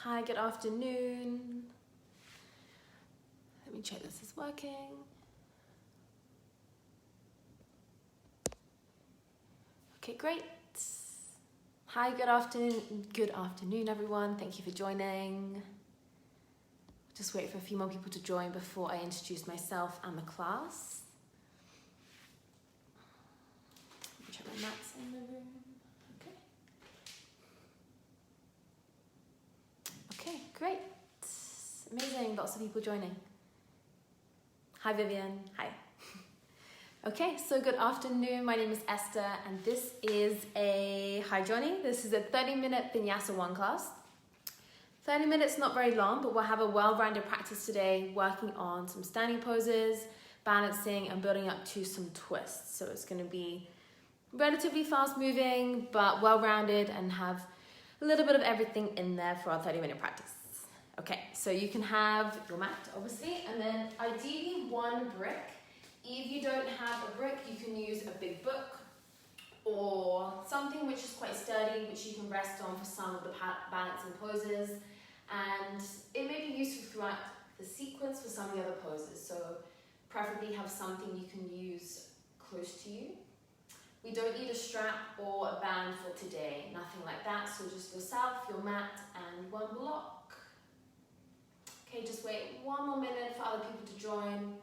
Hi, good afternoon. Let me check this is working. Okay, great. Hi, good afternoon everyone. Thank you for joining. Just wait for a few more people to join before I introduce myself and the class. Let me check my mats in the room. Okay, great. Amazing, lots of people joining. Hi Vivian, hi. Okay, so good afternoon. My name is Esther and this is hi Johnny. This is a 30-minute Vinyasa 1 class. 30 minutes, not very long, but we'll have a well-rounded practice today, working on some standing poses, balancing, and building up to some twists. So it's going to be relatively fast-moving, but well-rounded, and have a little bit of everything in there for our 30-minute practice. Okay, so you can have your mat, obviously, and then ideally 1 brick. If you don't have a brick, you can use a big book or something which is quite sturdy, which you can rest on for some of the balancing poses. And it may be useful throughout the sequence for some of the other poses. So preferably have something you can use close to you. We don't need a strap or a band for today, nothing like that. So just yourself, your mat, and 1 block. Okay, just wait 1 more minute for other people to join,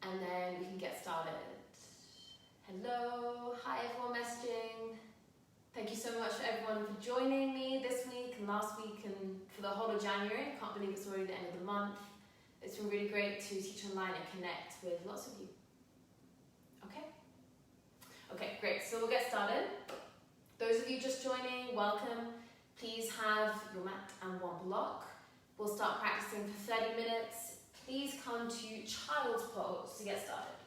and then we can get started. Hello, hi everyone messaging. Thank you so much for everyone for joining me this week and last week and for the whole of January. I can't believe it's already the end of the month. It's been really great to teach online and connect with lots of you. Okay, great, so we'll get started. Those of you just joining, welcome. Please have your mat and 1 block. We'll start practicing for 30 minutes. Please come to child's pose to get started.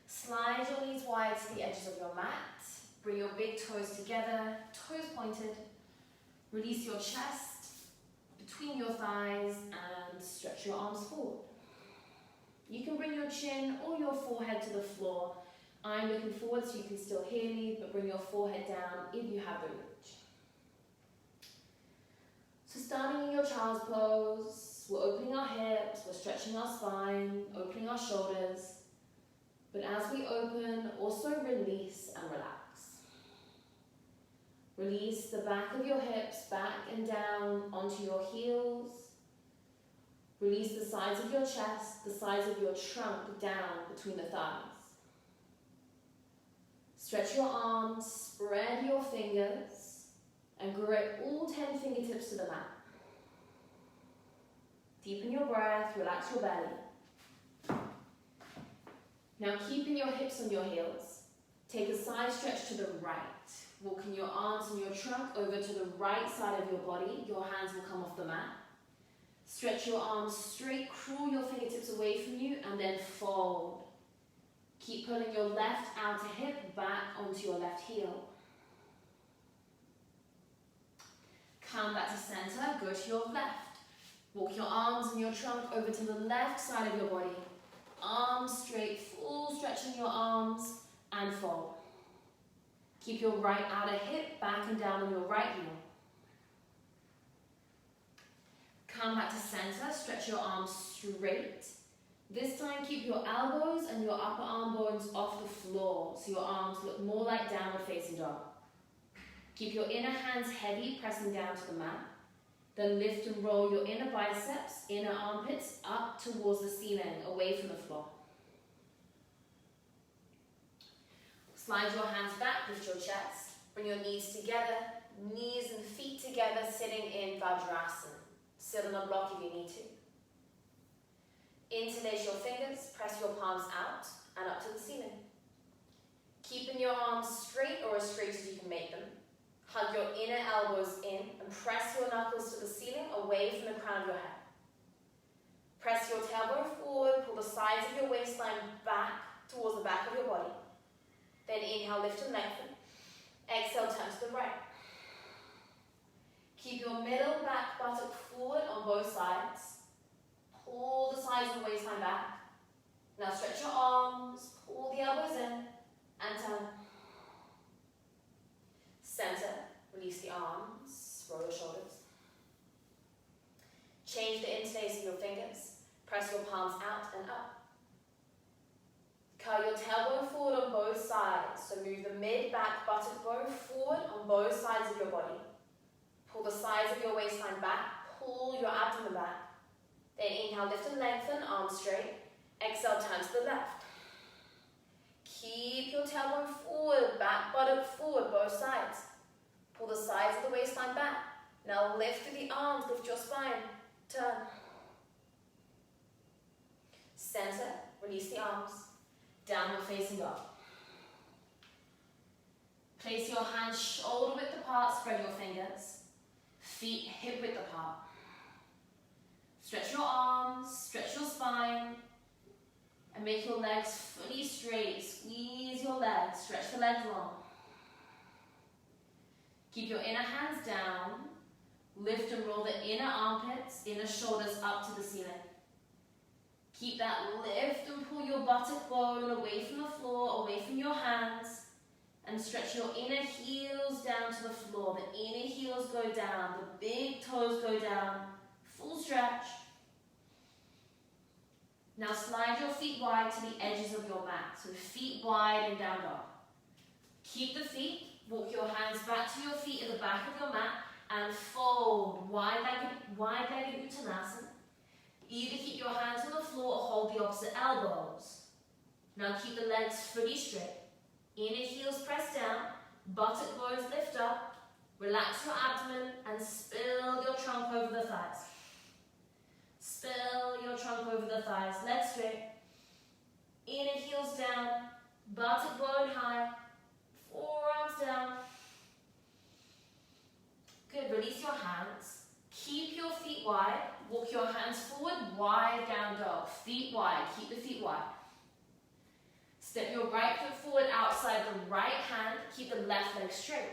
Slide your knees wide to the edges of your mat. Bring your big toes together, toes pointed. Release your chest between your thighs and stretch your arms forward. You can bring your chin or your forehead to the floor. I'm looking forward so you can still hear me, but bring your forehead down if you have the reach. So starting in your child's pose, we're opening our hips, we're stretching our spine, opening our shoulders. But as we open, also release and relax. Release the back of your hips back and down onto your heels. Release the sides of your chest, the sides of your trunk down between the thighs. Stretch your arms, spread your fingers, and grip all 10 fingertips to the mat. Deepen your breath, relax your belly. Now keeping your hips on your heels, take a side stretch to the right. Walking your arms and your trunk over to the right side of your body. Your hands will come off the mat. Stretch your arms straight, crawl your fingertips away from you, and then fold. Keep pulling your left outer hip back onto your left heel. Come back to center, go to your left. Walk your arms and your trunk over to the left side of your body. Arms straight, full stretching your arms, and fold. Keep your right outer hip back and down on your right heel. Come back to center, stretch your arms straight. This time keep your elbows and your upper arm bones off the floor so your arms look more like downward facing dog. Keep your inner hands heavy, pressing down to the mat. Then lift and roll your inner biceps, inner armpits up towards the ceiling, away from the floor. Slide your hands back, lift your chest. Bring your knees together, knees and feet together, sitting in Vajrasana. Sit on a block if you need to. Interlace your fingers, press your palms out and up to the ceiling. Keeping your arms straight or as straight as you can make them. Hug your inner elbows in and press your knuckles to the ceiling away from the crown of your head. Press your tailbone forward, pull the sides of your waistline back towards the back of your body. Then inhale, lift and lengthen. Exhale, turn to the right. Keep your middle back buttock forward on both sides. Pull the sides of the waistline back. Now stretch your arms, pull the elbows in, and turn. Center, release the arms, roll your shoulders. your tailbone forward on both sides. So move the mid-back buttock bone forward on both sides of your body. Pull the sides of your waistline back. Pull your abdomen back. Then inhale, lift and lengthen, arms straight. Exhale, turn to the left. Keep your tailbone forward, back buttock forward, both sides. Pull the sides of the waistline back. Now lift through the arms, lift your spine. Turn. Center, release the arms. Downward facing dog. Place your hands shoulder width apart, spread your fingers. Feet hip width apart. Stretch your arms, stretch your spine. And make your legs fully straight. Squeeze your legs, stretch the legs long. Keep your inner hands down. Lift and roll the inner armpits, inner shoulders up to the ceiling. Keep that lift and pull your buttock bone away from the floor, away from your hands. And stretch your inner heels down to the floor. The inner heels go down, the big toes go down. Full stretch. Now slide your feet wide to the edges of your mat. So feet wide and down dog. Keep the feet, walk your hands back to your feet at the back of your mat and fold wide-legged Uttanasana. Either keep your hands on the floor or hold the opposite elbows. Now keep the legs fully straight. Inner heels press down, buttock bones lift up. Relax your abdomen and spill your trunk over the thighs. Spill your trunk over the thighs, legs straight. Inner heels down, buttock bone high, forearms down. Good, release your hands. Keep your feet wide. Walk your hands forward, wide down dog. Feet wide, keep the feet wide. Step your right foot forward outside the right hand. Keep the left leg straight.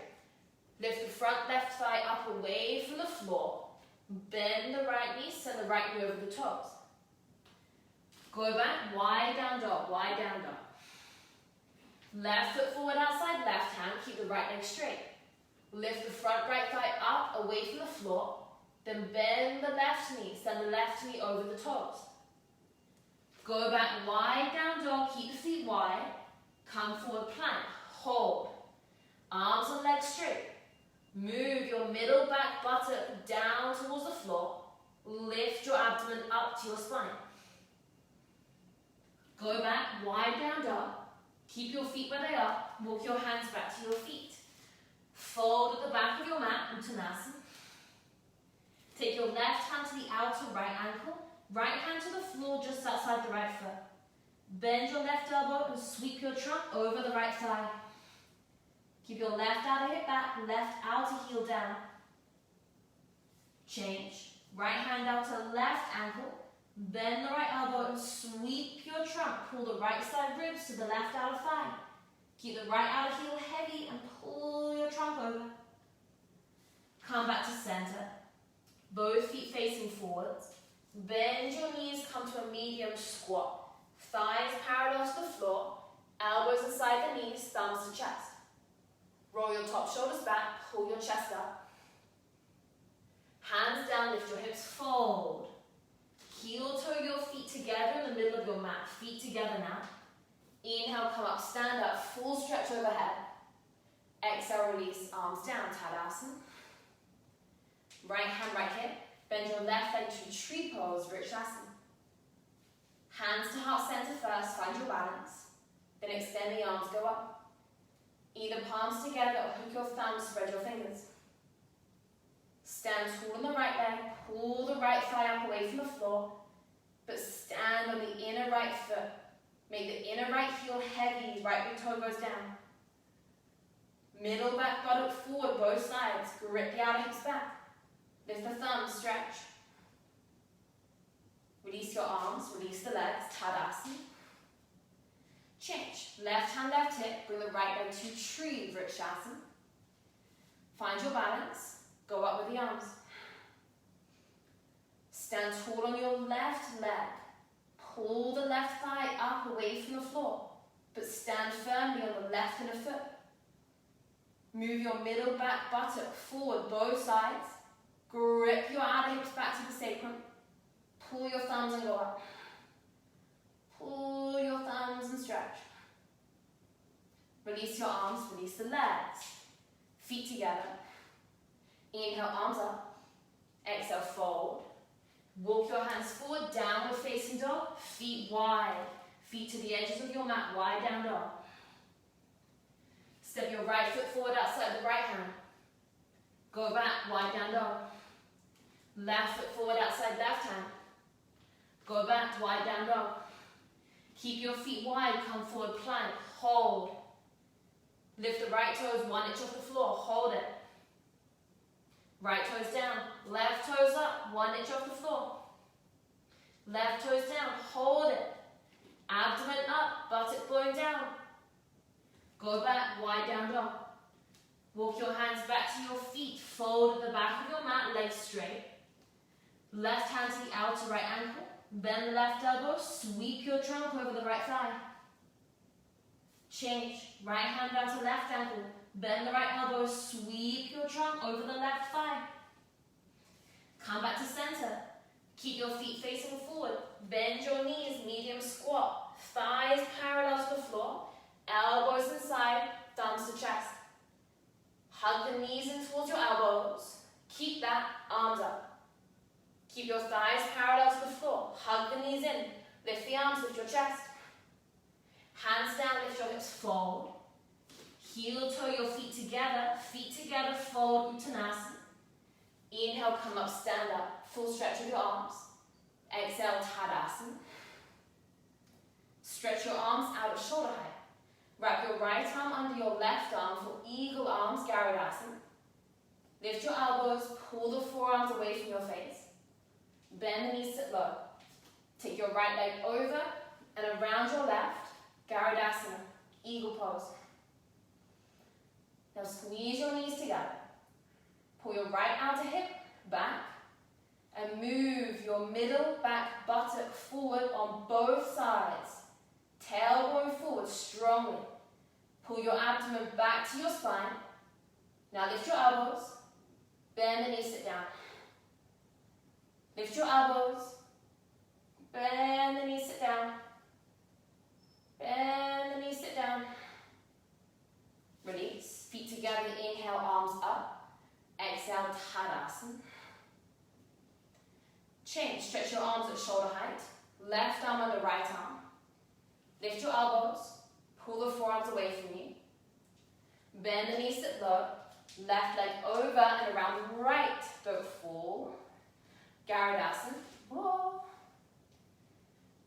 Lift the front left thigh up away from the floor. Bend the right knee, send the right knee over the toes. Go back, wide down dog, wide down dog. Left foot forward outside left hand, keep the right leg straight. Lift the front right thigh up away from the floor. Then bend the left knee, send the left knee over the toes. Go back, wide down dog, keep the feet wide. Come forward, plank, hold. Arms and legs straight. Move your middle back buttock down towards the floor. Lift your abdomen up to your spine. Go back, wide down dog. Keep your feet where they are. Walk your hands back to your feet. Fold at the back of your mat, Uttanasana. Take your left hand to the outer right ankle. Right hand to the floor just outside the right foot. Bend your left elbow and sweep your trunk over the right thigh. Keep your left outer hip back, left outer heel down. Change. Right hand out to left ankle. Bend the right elbow and sweep your trunk. Pull the right side ribs to the left outer thigh. Keep the right outer heel heavy and pull your trunk over. Come back to center. Both feet facing forwards. Bend your knees, come to a medium squat. Thighs parallel to the floor. Elbows inside the knees, thumbs to chest. Roll your top shoulders back, pull your chest up. Hands down, lift your hips, fold. Heel toe your feet together in the middle of your mat. Feet together now. Inhale, come up, stand up, full stretch overhead. Exhale, release, arms down, Tadasana. Right hand, right hip. Bend your left leg to tree pose, Vrikshasana. Hands to heart center first, find your balance. Then extend the arms, go up. Either palms together or hook your thumbs, spread your fingers. Stand tall on the right leg, pull the right thigh up away from the floor, but stand on the inner right foot. Make the inner right heel heavy, right big toe goes down. Middle back buttock forward, both sides. Grip the outer hips back. Lift the thumbs, stretch. Release your arms, release the legs, Tadasana. Change. Left hand, left hip, bring the right leg to tree, Vrikshasana. Find your balance, go up with the arms. Stand tall on your left leg. Pull the left thigh up away from the floor, but stand firmly on the left inner foot. Move your middle back buttock forward, both sides. Grip your outer hips back to the sacrum. Pull your thumbs and go up. Pull your thumbs and stretch. Release your arms, release the legs. Feet together. Inhale, arms up. Exhale, fold. Walk your hands forward, downward facing dog. Feet wide. Feet to the edges of your mat, wide down dog. Step your right foot forward outside the right hand. Go back, wide down dog. Left foot forward outside left hand. Go back, wide down dog. Keep your feet wide, come forward, plank, hold. Lift the right toes 1 inch off the floor, hold it. Right toes down, left toes up, 1 inch off the floor. Left toes down, hold it. Abdomen up, buttock going down. Go back, wide down dog. Walk your hands back to your feet, fold at the back of your mat, legs straight. Left hand to the outer right ankle. Bend the left elbow, sweep your trunk over the right thigh. Change, right hand down to left ankle. Bend the right elbow, sweep your trunk over the left thigh. Come back to center. Keep your feet facing forward. Bend your knees, medium squat. Thighs parallel to the floor. Elbows inside, thumbs to chest. Hug the knees in towards your elbows. Keep that, arms up. Keep your thighs parallel to the floor. Hug the knees in. Lift the arms, lift your chest. Hands down, lift your hips, fold. Heel toe your feet together, fold, Uttanasana. Inhale, come up, stand up. Full stretch of your arms. Exhale, Tadasana. Stretch your arms out at shoulder height. Wrap your right arm under your left arm for eagle arms, Garudasana. Lift your elbows, pull the forearms away from your face. Bend the knees, sit low. Take your right leg over and around your left, Garudasana, eagle pose. Now squeeze your knees together. Pull your right outer hip back and move your middle back buttock forward on both sides. Tail going forward strongly. Pull your abdomen back to your spine. Now lift your elbows. Bend the knees, sit down. Lift your elbows. Bend the knees, sit down. Bend the knees, sit down. Release. Feet together, inhale, arms up. Exhale, Tadasana. Change. Stretch your arms at shoulder height. Left arm under right arm. Lift your elbows. Pull the forearms away from you. Bend the knees, sit low. Left leg over and around the right. Don't fall. Garudasana. Whoa.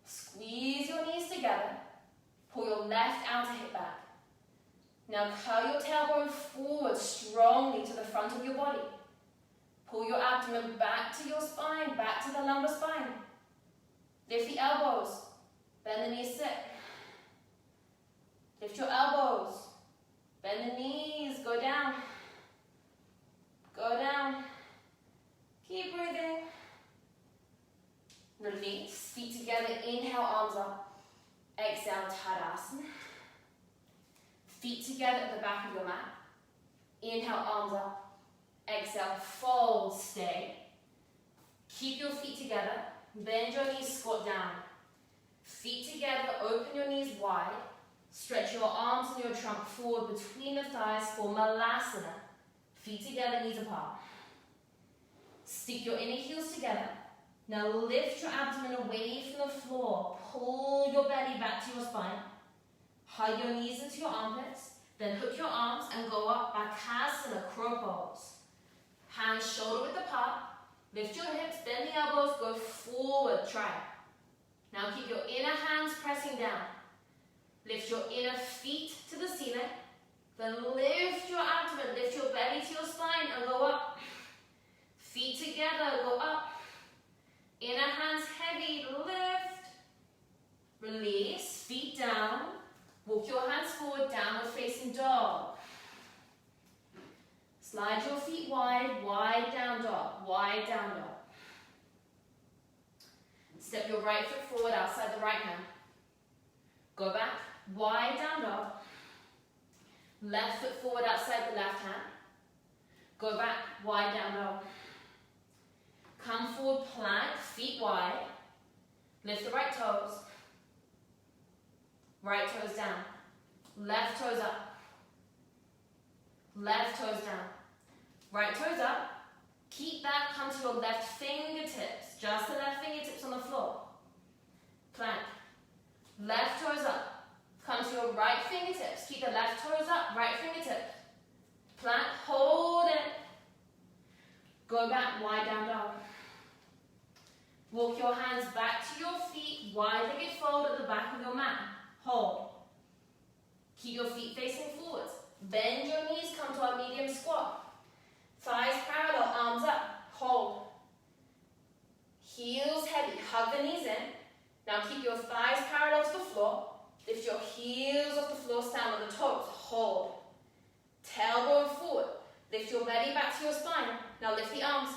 Squeeze your knees together. Pull your left outer hip back. Now curl your tailbone forward strongly to the front of your body. Pull your abdomen back to your spine, back to the lumbar spine. Lift the elbows. Bend the knees, sit. Lift your elbows. Bend the knees, go down. Go down. Keep breathing. Release. Feet together, inhale, arms up. Exhale, Tadasana. Feet together at the back of your mat. Inhale, arms up. Exhale, fold, stay. Keep your feet together. Bend your knees, squat down. Feet together, open your knees wide. Stretch your arms and your trunk forward between the thighs for Malasana. Feet together, knees apart. Stick your inner heels together. Now lift your abdomen away from the floor. Pull your belly back to your spine. Hug your knees into your armpits. Then hook your arms and go up, Bakasana, crow pose. Hands shoulder width apart. Lift your hips, bend the elbows, go forward, try it. Now keep your inner hands pressing down. Lift your inner feet to the ceiling. Then lift your abdomen, lift your belly to your spine and go up. Feet together, go up. Inner hands heavy, lift. Release, feet down. Walk your hands forward, downward facing dog. Slide your feet wide, wide down dog, wide down dog. Step your right foot forward outside the right hand. Go back, wide down dog. Left foot forward outside the left hand. Go back, wide down dog. Come forward, plank, feet wide. Lift the right toes. Right toes down. Left toes up. Left toes down. Right toes up. Keep that, come to your left fingertips. Just the left fingertips on the floor. Plank. Left toes up. Come to your right fingertips. Keep the left toes up, right fingertips. Plank, hold it. Go back, wide down dog. Walk your hands back to your feet, wide-legged fold at the back of your mat. Hold. Keep your feet facing forwards. Bend your knees, come to our medium squat. Thighs parallel, arms up. Hold. Heels heavy, hug the knees in. Now keep your thighs parallel to the floor. Lift your heels off the floor, stand on the toes. Hold. Tailbone forward. Lift your belly back to your spine. Now lift the arms.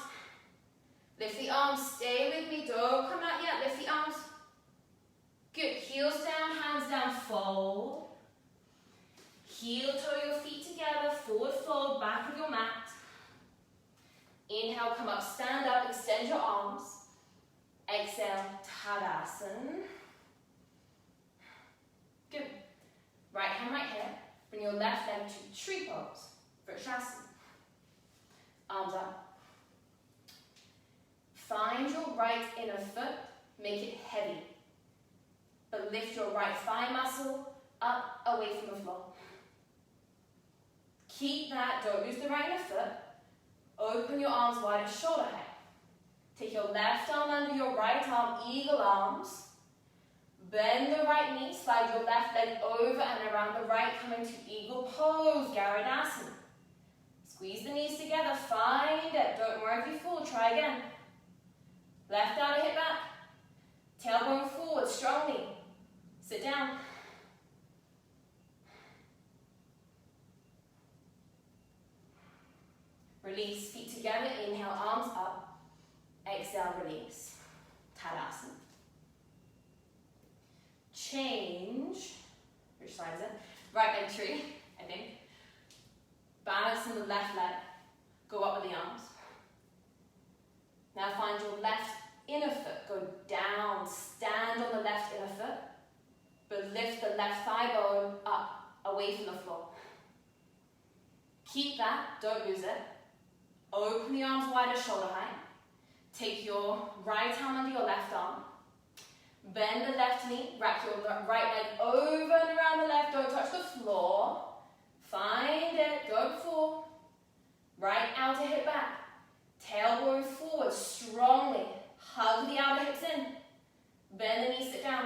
Lift the arms, stay with me, don't come out yet, lift the arms. Good, heels down, hands down, fold. Heel toe your feet together, forward fold, back of your mat. Inhale, come up, stand up, extend your arms. Exhale, Tadasana. Good. Right hand, right here. Bring your left leg to tree pose, Vrikshasana. Arms up. Find your right inner foot, make it heavy. But lift your right thigh muscle up, away from the floor. Keep that, don't lose the right inner foot. Open your arms wide at shoulder height. Take your left arm under your right arm, eagle arms. Bend the right knee, slide your left leg over and around the right, coming to eagle pose, Garudasana. Squeeze the knees together, find it. Don't worry if you fall, try again. Left outer hip back. Tailbone forward strongly. Sit down. Release, feet together, inhale, arms up. Exhale, release. Tadasana. Change. Which side is it? Right leg tree, I think. Balance in the left leg. Go up with the arms. Now find your left inner foot. Go down. Stand on the left inner foot. But lift the left thigh bone up, away from the floor. Keep that. Don't lose it. Open the arms wide at shoulder height. Take your right arm under your left arm. Bend the left knee. Wrap your right leg over and around the left. Don't touch the floor. Find it. Don't fall. Right outer hip back. Tailbone forward strongly. Hug the outer hips in. Bend the knees, sit down.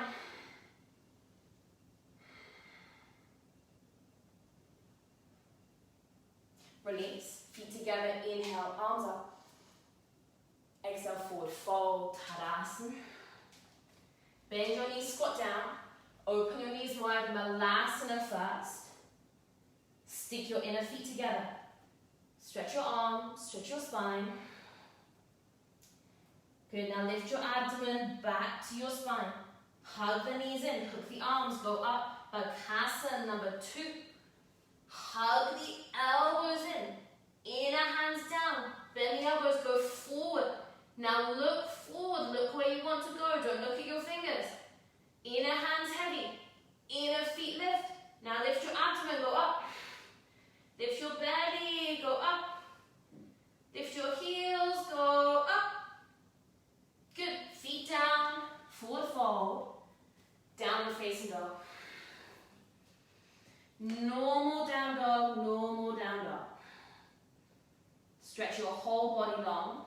Release. Feet together. Inhale, arms up. Exhale, forward fold. Tadasana. Bend your knees, squat down. Open your knees wide. Malasana first. Stick your inner feet together. Stretch your arms, stretch your spine. Good, now lift your abdomen back to your spine. Hug the knees in, hook the arms, go up. Bakasana number 2. Hug the elbows in. Inner hands down. Bend the elbows, go forward. Now look forward, look where you want to go. Don't look at your fingers. Inner hands heavy. Inner feet lift. Now lift your abdomen, go up. Lift your belly, go up. Lift your heels, go up. Good. Feet down, forward fold. Downward facing dog. Normal down dog, normal down dog. Stretch your whole body long.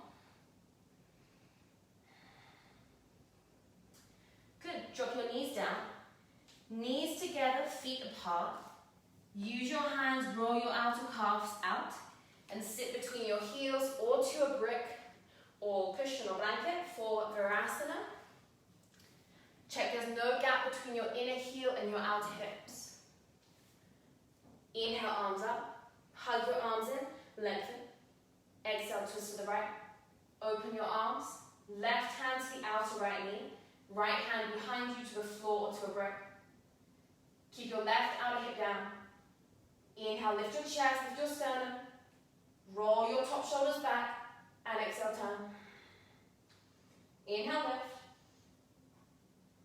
Good. Drop your knees down. Knees together, feet apart. Use your hands, roll your outer calves out and sit between your heels or to a brick or cushion or blanket for Virasana. Check there's no gap between your inner heel and your outer hips. Inhale, arms up. Hug your arms in, lengthen. Exhale, twist to the right. Open your arms. Left hand to the outer right knee. Right hand behind you to the floor or to a brick. Keep your left outer hip down. Inhale, lift your chest, lift your sternum. Roll your top shoulders back and exhale, turn. Inhale, lift.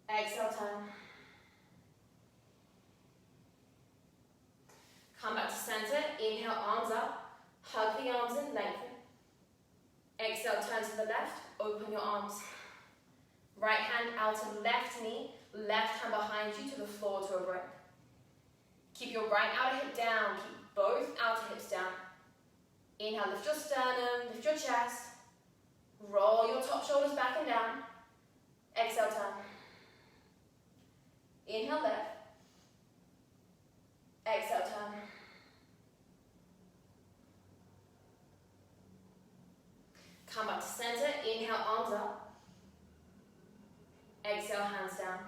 Exhale, turn. Come back to center. Inhale. Inhale, arms up. Hug the arms in, lengthen. Exhale, turn to the left. Open your arms. Right hand out to left knee. Left hand behind you to the floor to a break. Keep your right outer hip down. Keep both outer hips down. Inhale, lift your sternum, lift your chest. Roll your top shoulders back and down. Exhale, turn. Inhale, left. Exhale, turn. Come up to center. Inhale, arms up. Exhale, hands down.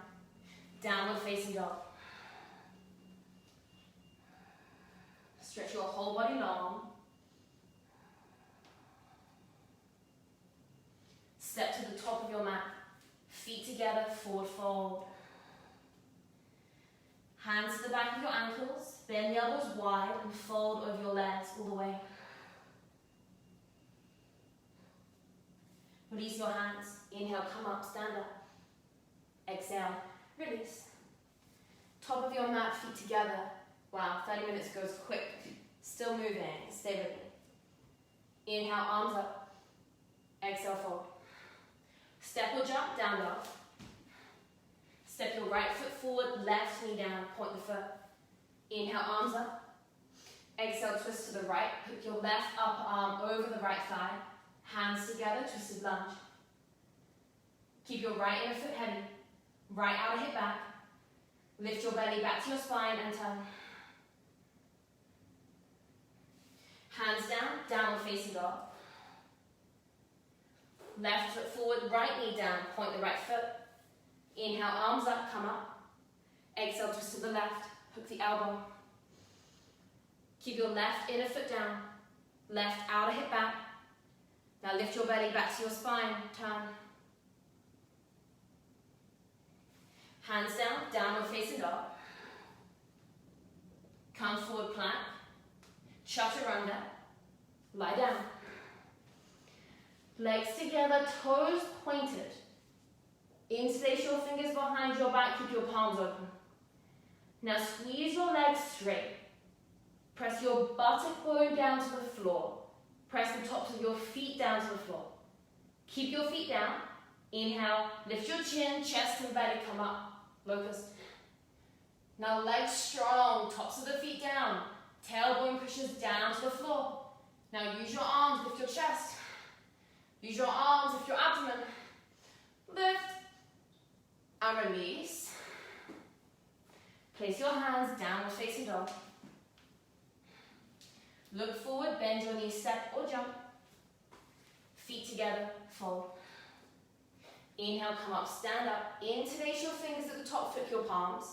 Downward facing dog. Stretch your whole body long. Step to the top of your mat. Feet together, forward fold. Hands to the back of your ankles. Bend the elbows wide and fold over your legs all the way. Release your hands. Inhale, come up, stand up. Exhale, release. Top of your mat, feet together. Wow, 30 minutes goes quick. Still moving, stay with me. Inhale, arms up. Exhale, fold. Step or jump, down dog. Step your right foot forward, left knee down, point the foot. Inhale, arms up. Exhale, twist to the right. Hook your left upper arm over the right thigh. Hands together, twisted lunge. Keep your right inner foot heavy. Right outer hip back. Lift your belly back to your spine and turn. Hands down, downward facing dog. Left foot forward, right knee down, point the right foot. Inhale, arms up, come up. Exhale, twist to the left, hook the elbow. Keep your left inner foot down. Left outer hip back. Now lift your belly back to your spine, turn. Hands down, downward facing dog. Come forward, plank. Chaturanga. Lie down. Legs together, toes pointed. Interlace your fingers behind your back, keep your palms open. Now squeeze your legs straight. Press your buttock bone down to the floor. Press the tops of your feet down to the floor. Keep your feet down. Inhale, lift your chin, chest and belly come up. Locust. Now legs strong, tops of the feet down. Tailbone pushes down to the floor. Now use your arms, lift your chest. Use your arms, lift your abdomen. Lift and release. Place your hands downward facing dog. Look forward, bend your knees, step or jump. Feet together, fold. Inhale, come up, stand up. Interlace your fingers at the top, flip your palms.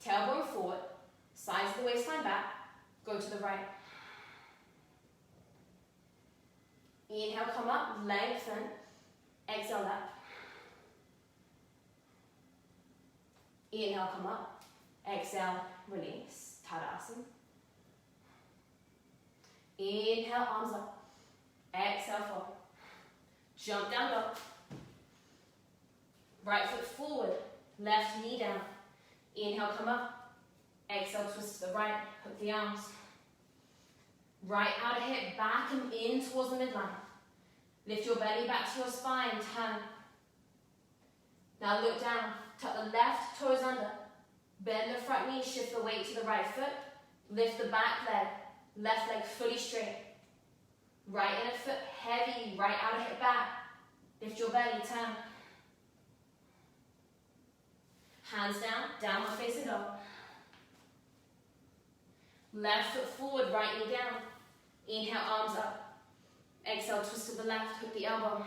Tailbone forward, sides of the waistline back. Go to the right. Inhale, come up, lengthen. Exhale, left. Inhale, come up. Exhale, release. Tadasana. Inhale, arms up. Exhale, forward. Jump down dog. Right foot forward, left knee down. Inhale, come up. Exhale, twist to the right, hook the arms. Right outer hip back and in towards the midline. Lift your belly back to your spine, turn. Now look down, tuck the left toes under. Bend the front knee, shift the weight to the right foot. Lift the back leg, left leg fully straight. Right inner foot heavy, right outer hip back. Lift your belly, turn. Hands down, downward facing dog. Left foot forward, right knee down. Inhale, arms up. Exhale, twist to the left, hook the elbow.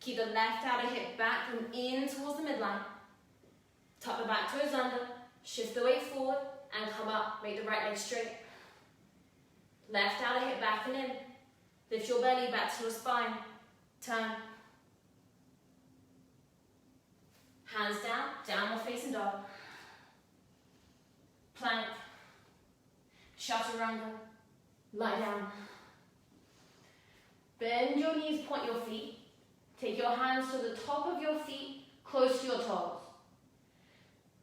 Keep the left outer hip back and in towards the midline. Tuck the back toes under, shift the weight forward and come up. Make the right leg straight. Left outer hip back and in. Lift your belly back to your spine. Turn. Hands down, downward facing dog. Plank. Chaturanga. Lie down. Bend your knees, point your feet. Take your hands to the top of your feet, close to your toes.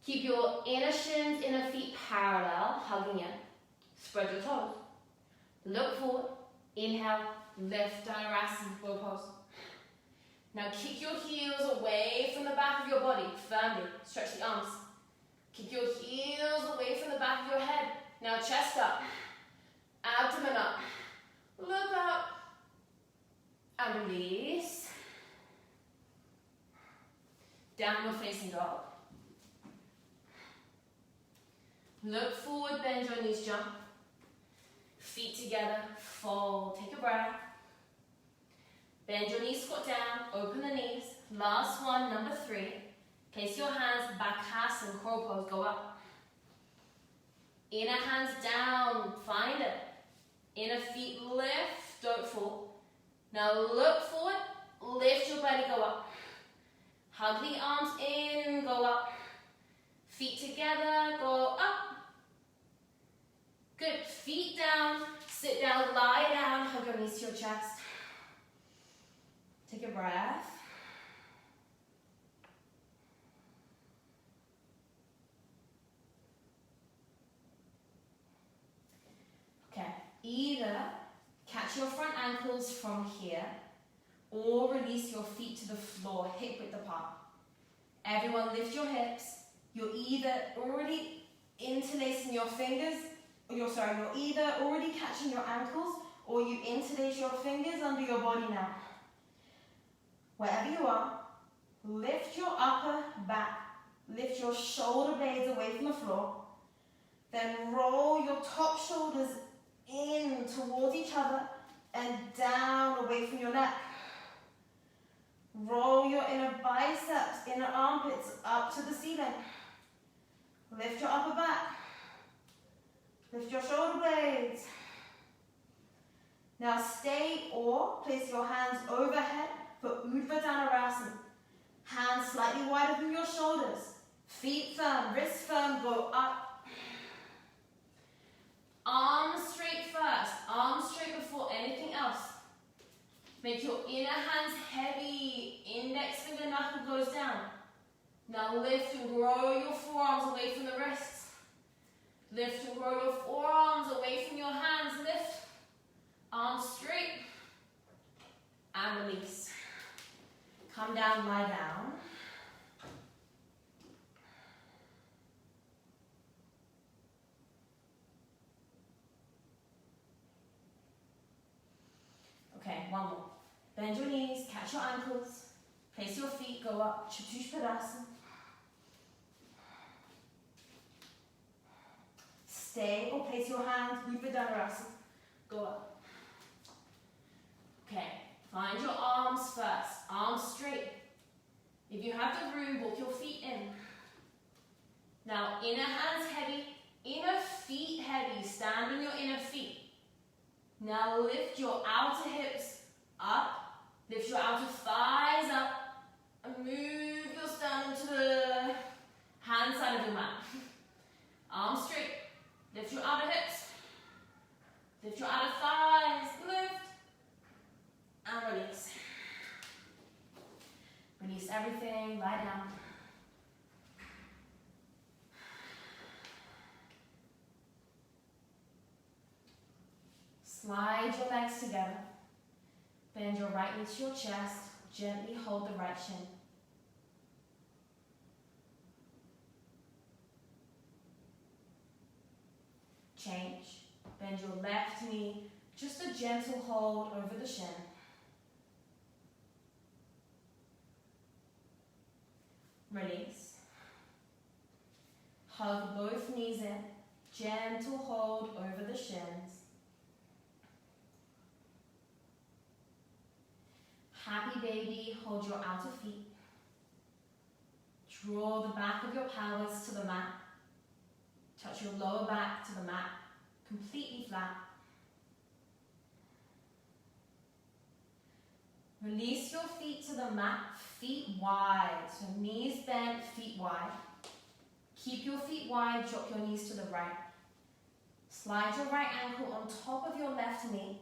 Keep your inner shins, inner feet parallel, hugging in. Spread your toes. Look forward. Inhale, lift, Dhanurasana, bow pose. Now kick your heels away from the back of your body, firmly. Stretch the arms. Kick your heels away from the back of your head. Now chest up, abdomen up. Look up, and release. Downward facing dog. Look forward, bend your knees, jump. Feet together, fold, take a breath. Bend your knees, squat down, open the knees. Last one, number 3. Place your hands, Backbends, crow pose, go up. Inner hands down, find it. Inner feet lift, don't fall. Now look forward, lift your belly, go up. Hug the arms in, go up. Feet together, go up. Good, feet down, sit down, lie down, hug your knees to your chest. Take a breath. Okay, either catch your front ankles from here or release your feet to the floor, hip width apart. Everyone lift your hips. You're either already interlacing your fingers, you're either already catching your ankles or you interlace your fingers under your body now. Wherever you are, lift your upper back, lift your shoulder blades away from the floor, then roll your top shoulders in towards each other and down away from your neck. Roll your inner biceps, inner armpits up to the ceiling. Lift your upper back. Lift your shoulder blades. Now stay or place your hands overhead for Urdhva Dhanurasana. Hands slightly wider than your shoulders. Feet firm, wrists firm, go up. Arms straight first. Arms straight before anything else. Make your inner hands heavy. Index finger knuckle goes down. Now lift and grow your forearms away from the wrists. Lift and grow your forearms away from your hands. Lift. Arms straight. And release. Come down, lie down. Okay, one more. Bend your knees, catch your ankles. Place your feet, go up. Chatushpadasana. Stay or place your hands, Urdhva Dhanurasana. Go up. Okay, find your arms first. Arms straight. If you have the room, walk your feet in. Now, inner hands heavy, inner feet heavy. Stand on your inner feet. Now lift your outer hips up. Lift your outer thighs up. And move your sternum to the hand side of the mat. Arms straight. Lift your outer hips. Lift your outer thighs. Lift. And release. Release everything. Lie down. Slide your legs together. Bend your right knee to your chest. Gently hold the right shin. Change. Bend your left knee. Just a gentle hold over the shin. Release. Hug both knees in. Gentle hold over the shins. Happy baby, hold your outer feet. Draw the back of your pelvis to the mat. Touch your lower back to the mat, completely flat. Release your feet to the mat, feet wide. So knees bent, feet wide. Keep your feet wide, drop your knees to the right. Slide your right ankle on top of your left knee.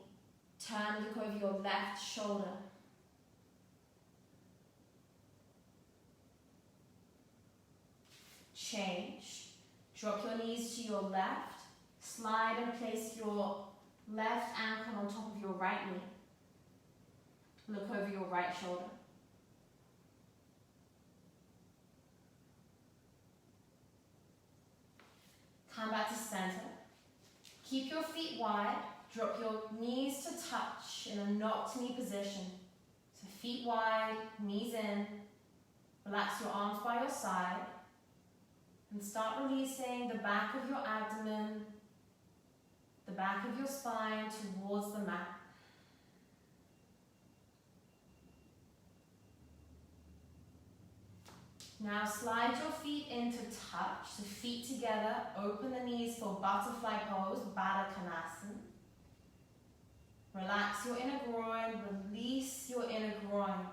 Turn and look over your left shoulder. Change. Drop your knees to your left. Slide and place your left ankle on top of your right knee. Look over your right shoulder. Come back to center. Keep your feet wide. Drop your knees to touch in a knocked knee position. So feet wide, knees in. Relax your arms by your side. And start releasing the back of your abdomen, the back of your spine towards the mat. Now slide your feet into touch, so feet together, open the knees for butterfly pose, Baddha Konasana. Relax your inner groin, release your inner groin.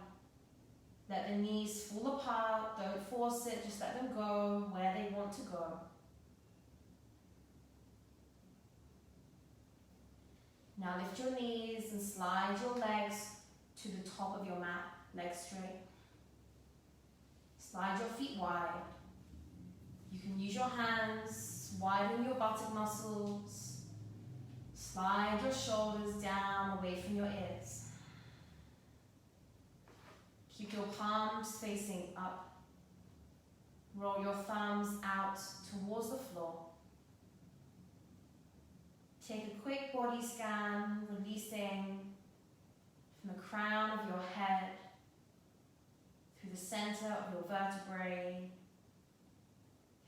Let the knees fall apart, don't force it, just let them go where they want to go. Now lift your knees and slide your legs to the top of your mat, legs straight. Slide your feet wide. You can use your hands, widen your buttock muscles. Slide your shoulders down away from your ears. Keep your palms facing up. Roll your thumbs out towards the floor. Take a quick body scan, releasing from the crown of your head, through the center of your vertebrae,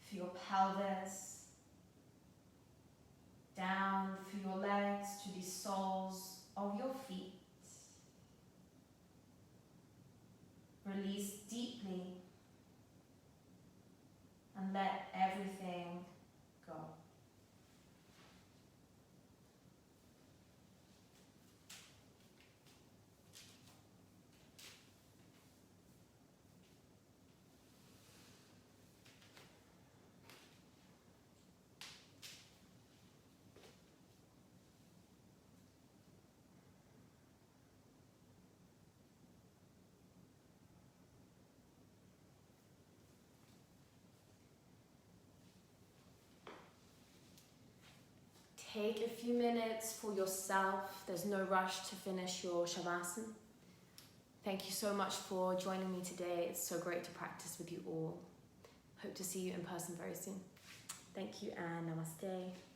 through your pelvis, down through your legs to the soles of your feet. Release deeply and let everything go. Take a few minutes for yourself. There's no rush to finish your Savasana. Thank you so much for joining me today. It's so great to practice with you all. Hope to see you in person very soon. Thank you and namaste.